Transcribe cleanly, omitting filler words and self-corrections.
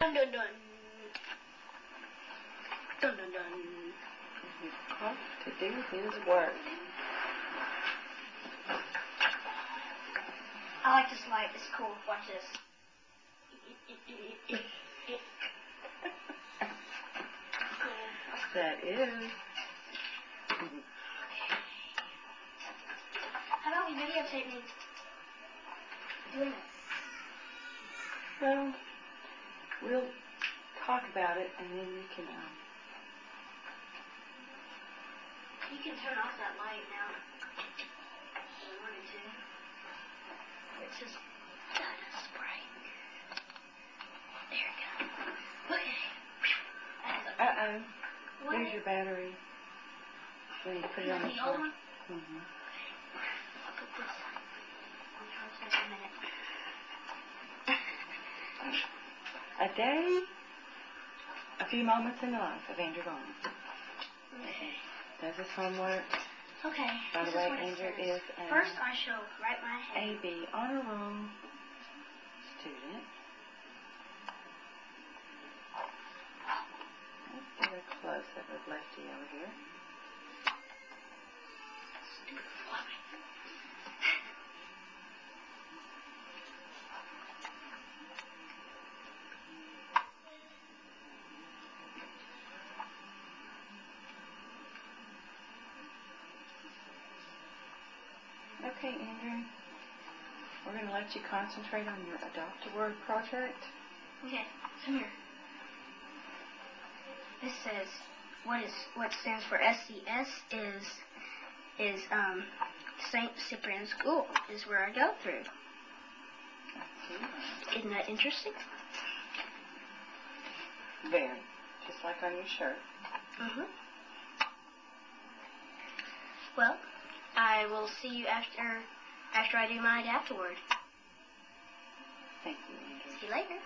Dun dun dun. Dun dun dun. He's off to do his work. I like this light. It's cool. Watch this. That is. How about we videotape me doing this? Well, we'll talk about it and then you can. You can turn off that light now. If you wanted to. It's just done spray. There we go. Okay. Uh-oh. What? There's your battery. When you put it on the The old one? Mm-hmm. I'll put this on charge in a minute. A day, a few moments in the life of Andrew Garner. Okay. Does his homework. Okay. By the this way, is what it Andrew says. is a First, I shall write my head. AB honor roll student. Let's get a close-up of Lefty over here. Stupid fly. Okay, Andrew. We're going to let you concentrate on your Adopt-A-Word project. Okay, come here. This says what stands for SCS is St. Cyprian School is where I go through. Isn't that interesting? Very. Just like on your shirt. Mhm. Well, I will see you after I do my Adopt-A-Word. Thank you, Andrew. See you later.